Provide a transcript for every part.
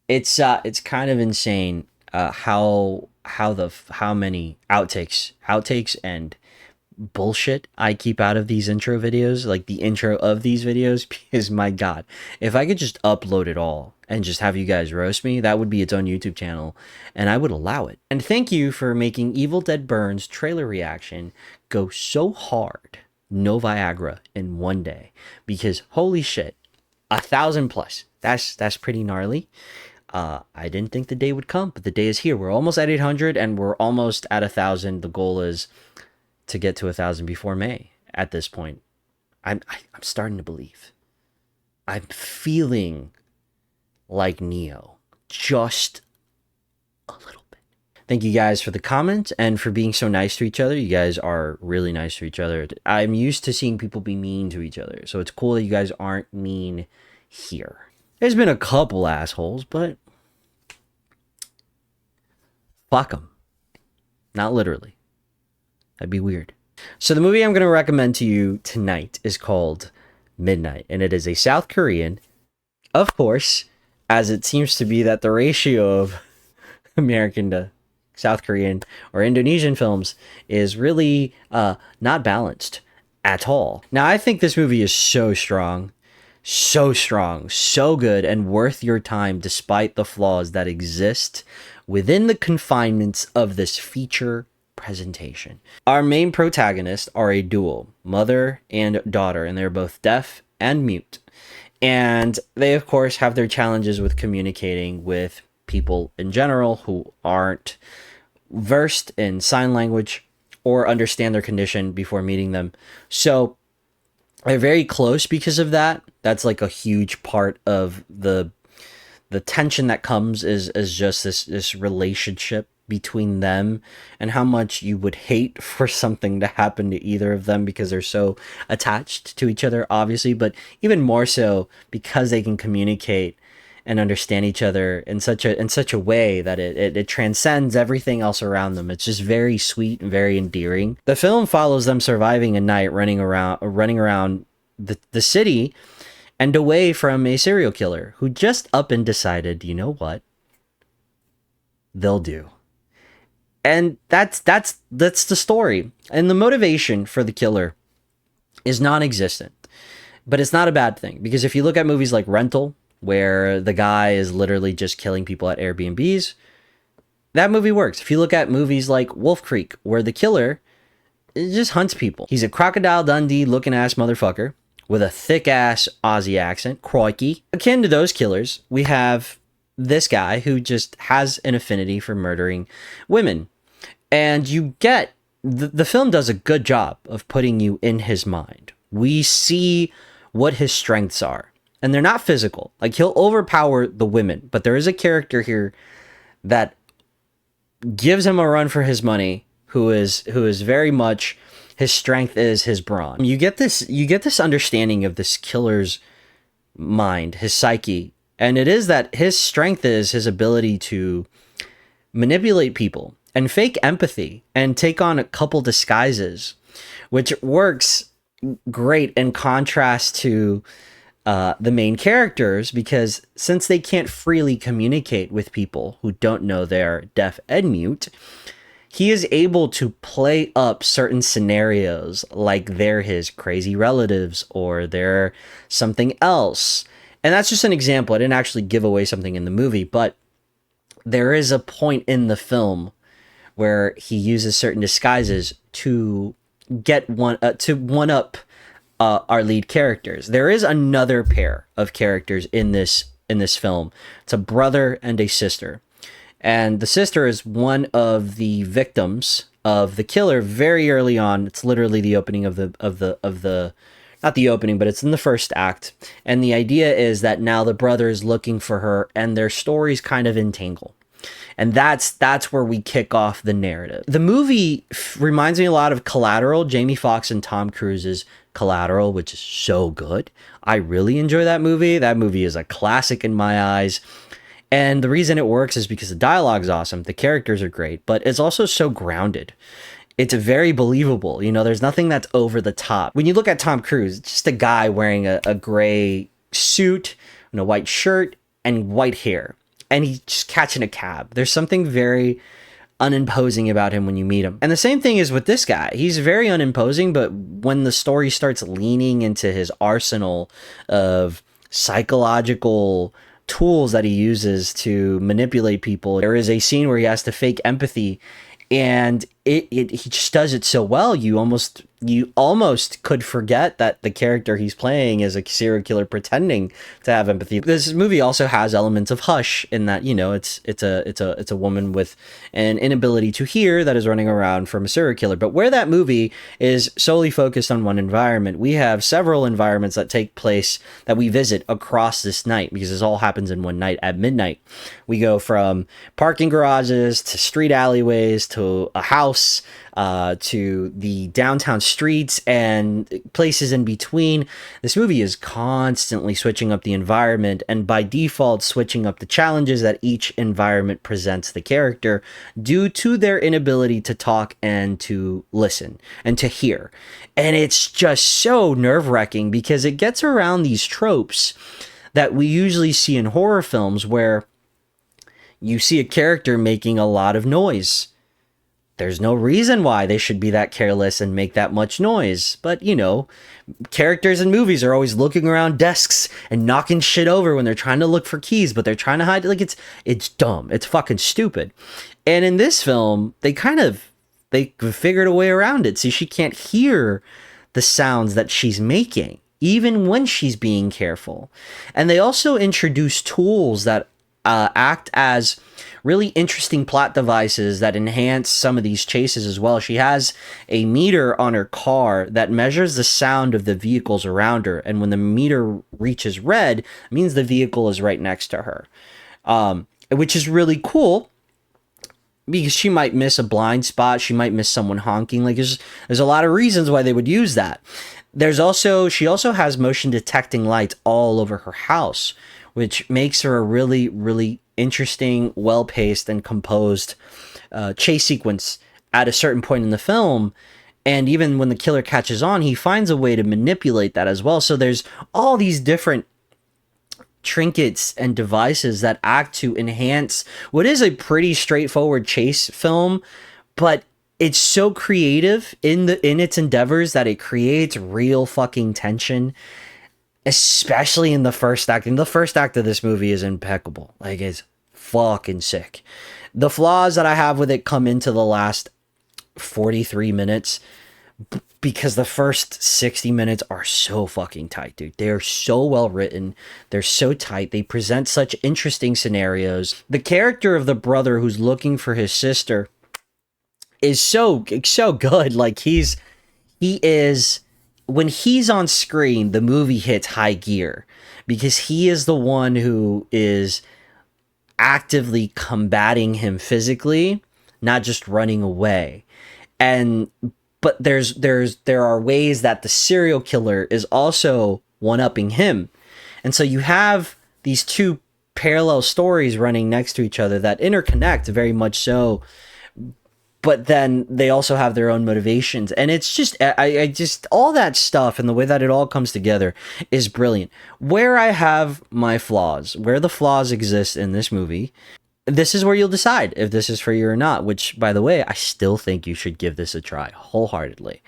It's kind of insane how many outtakes and bullshit I keep out of these intro videos, like the intro of these videos, because my God, if I could just upload it all and just have you guys roast me, that would be its own YouTube channel, and I would allow it. And thank you for making Evil Dead Burns trailer reaction go so hard, no Viagra in one day, because holy shit, 1,000 plus. That's pretty gnarly. I didn't think the day would come, but the day is here. We're almost at 800, and we're almost at 1,000. The goal is to get to 1,000 before May. At this point, I'm starting to believe. I'm feeling like Neo, just a little bit. Thank you guys for the comments and for being so nice to each other. You guys are really nice to each other. I'm used to seeing people be mean to each other, so it's cool that you guys aren't mean here. There's been a couple assholes, but fuck them. Not literally. That'd be weird. So the movie I'm going to recommend to you tonight is called Midnight, and it is a South Korean, of course, as it seems to be that the ratio of American to South Korean or Indonesian films is really not balanced at all. Now, I think this movie is so strong, so good, and worth your time despite the flaws that exist within the confinements of this feature presentation. Our main protagonists are a duo, mother and daughter, and they're both deaf and mute. And they, of course, have their challenges with communicating with people in general who aren't versed in sign language or understand their condition before meeting them. So they're very close because of that. That's like a huge part of the tension that comes is just this relationship between them, and how much you would hate for something to happen to either of them because they're so attached to each other, obviously, but even more so because they can communicate and understand each other in such a way that it transcends everything else around them. It's just very sweet and very endearing. The film follows them surviving a night running around the city and away from a serial killer who just up and decided, you know what? They'll do. And that's the story. And the motivation for the killer is non-existent. But it's not a bad thing, because if you look at movies like Rental, where the guy is literally just killing people at Airbnbs, that movie works. If you look at movies like Wolf Creek, where the killer just hunts people. He's a Crocodile Dundee looking ass motherfucker with a thick ass Aussie accent, crikey. Akin to those killers, we have this guy who just has an affinity for murdering women. And you get, the film does a good job of putting you in his mind. We see what his strengths are, and they're not physical. Like, he'll overpower the women, but there is a character here that gives him a run for his money, who is very much, his strength is his brawn. You get this understanding of this killer's mind, his psyche, and it is that his strength is his ability to manipulate people and fake empathy and take on a couple disguises, which works great in contrast to the main characters, because since they can't freely communicate with people who don't know they're deaf and mute, he is able to play up certain scenarios like they're his crazy relatives or they're something else. And that's just an example. I didn't actually give away something in the movie, but there is a point in the film where he uses certain disguises to get one up our lead characters. There is another pair of characters in this film. It's a brother and a sister, and the sister is one of the victims of the killer very early on. It's literally the opening of the not the opening, but it's in the first act. And the idea is that now the brother is looking for her, and their stories kind of entangle. And that's where we kick off the narrative. The movie reminds me a lot of Collateral, Jamie Foxx and Tom Cruise's Collateral, which is so good. I really enjoy that movie. That movie is a classic in my eyes. And the reason it works is because the dialogue is awesome. The characters are great, but it's also so grounded. It's very believable. You know, there's nothing that's over the top. When you look at Tom Cruise, it's just a guy wearing a gray suit and a white shirt and white hair. and he's just catching a cab. There's something very unimposing about him when you meet him. And the same thing is with this guy. He's very unimposing, but when the story starts leaning into his arsenal of psychological tools that he uses to manipulate people, there is a scene where he has to fake empathy, and he just does it so well. You almost could forget that the character he's playing is a serial killer pretending to have empathy. This movie also has elements of Hush in that, you know, it's a woman with an inability to hear that is running around from a serial killer. But where that movie is solely focused on one environment, we have several environments that take place that we visit across this night, because this all happens in one night at midnight. We go from parking garages to street alleyways to a house, to the downtown streets and places in between. This movie is constantly switching up the environment, and by default switching up the challenges that each environment presents the character due to their inability to talk and to listen and to hear. And it's just so nerve-wracking because it gets around these tropes that we usually see in horror films, where you see a character making a lot of noise. There's no reason why they should be that careless and make that much noise. But, you know, characters in movies are always looking around desks and knocking shit over when they're trying to look for keys, but they're trying to hide. Like, it's dumb. It's fucking stupid. And in this film, they figured a way around it. See, she can't hear the sounds that she's making, even when she's being careful. And they also introduce tools that act as really interesting plot devices that enhance some of these chases as well. She has a meter on her car that measures the sound of the vehicles around her, and when the meter reaches red, it means the vehicle is right next to her, which is really cool, because she might miss a blind spot, she might miss someone honking. Like, there's a lot of reasons why they would use that. She also has motion detecting lights all over her house, which makes her a really, really interesting, well-paced, and composed chase sequence at a certain point in the film. And even when the killer catches on, he finds a way to manipulate that as well. So there's all these different trinkets and devices that act to enhance what is a pretty straightforward chase film, but it's so creative in its endeavors that it creates real fucking tension, especially in the first act. And the first act of this movie is impeccable. Like, it's fucking sick. The flaws that I have with it come into the last 43 minutes, because the first 60 minutes are so fucking tight, dude. They're so well written. They're so tight. They present such interesting scenarios. The character of the brother who's looking for his sister is so good. Like, he is, when he's on screen, the movie hits high gear, because he is the one who is actively combating him physically, not just running away. But there are ways that the serial killer is also one-upping him. And so you have these two parallel stories running next to each other that interconnect very much so, but then they also have their own motivations. And it's just, I just, all that stuff and the way that it all comes together is brilliant. Where I have my flaws, where the flaws exist in this movie, this is where you'll decide if this is for you or not, which, by the way, I still think you should give this a try wholeheartedly.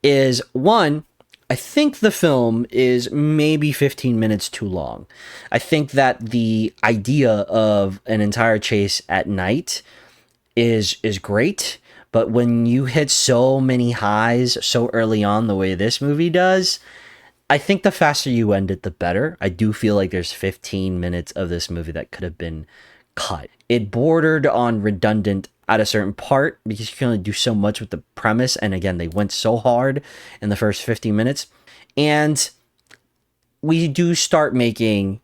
Is one, I think the film is maybe 15 minutes too long. I think that the idea of an entire chase at night is great, but when you hit so many highs so early on the way this movie does, I think the faster you end it, the better. I do feel like there's 15 minutes of this movie that could have been cut. It bordered on redundant at a certain part, because you can only do so much with the premise, and again, they went so hard in the first 15 minutes. And we do start making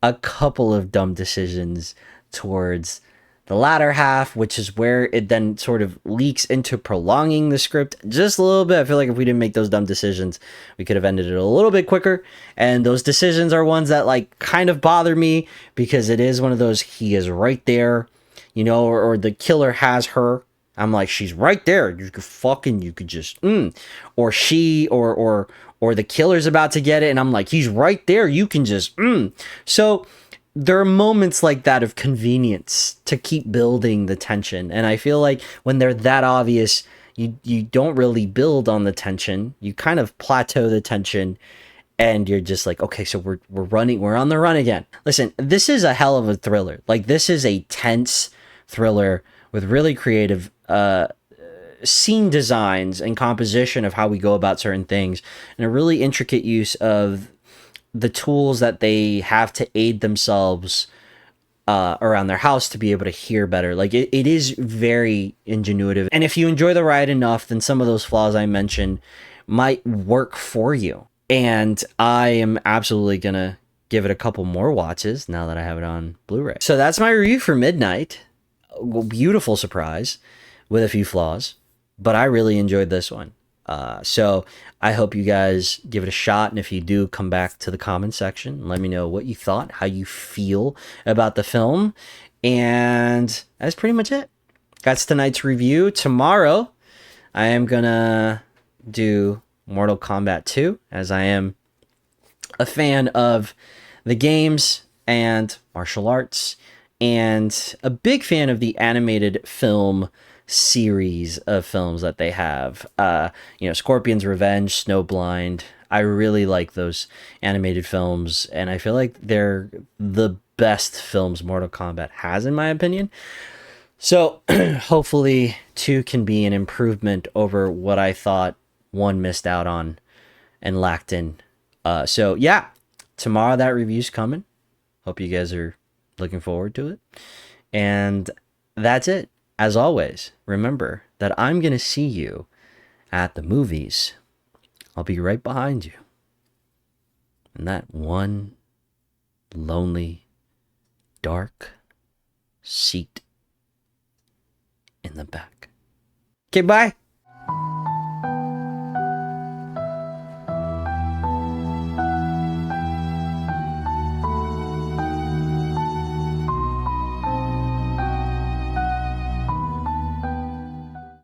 a couple of dumb decisions towards the latter half, which is where it then sort of leaks into prolonging the script just a little bit. I feel like if we didn't make those dumb decisions, we could have ended it a little bit quicker. And those decisions are ones that like kind of bother me, because it is one of those, he is right there, you know, or the killer has her. I'm like, she's right there. You could just, or she, or the killer's about to get it. And I'm like, he's right there. You can just, So there are moments like that of convenience to keep building the tension. And I feel like when they're that obvious, you don't really build on the tension. You kind of plateau the tension and you're just like, okay, so we're on the run again. Listen, this is a hell of a thriller. Like, this is a tense thriller with really creative scene designs and composition of how we go about certain things, and a really intricate use of the tools that they have to aid themselves around their house to be able to hear better. Like, it is very ingenuitive. And if you enjoy the ride enough, then some of those flaws I mentioned might work for you. And I am absolutely going to give it a couple more watches now that I have it on Blu-ray. So that's my review for Midnight. Beautiful surprise with a few flaws, but I really enjoyed this one. So I hope you guys give it a shot. And if you do, come back to the comment section and let me know what you thought, how you feel about the film. And that's pretty much it. That's tonight's review. Tomorrow, I am going to do Mortal Kombat 2, as I am a fan of the games and martial arts, and a big fan of the animated film series of films that they have. Scorpion's Revenge, Snowblind. I really like those animated films, and I feel like they're the best films Mortal Kombat has, in my opinion. So hopefully 2 can be an improvement over what I thought 1 missed out on and lacked in. So yeah, tomorrow that review's coming. Hope you guys are looking forward to it. And that's it. As always, remember that I'm going to see you at the movies. I'll be right behind you in that one lonely, dark seat in the back. Okay, bye.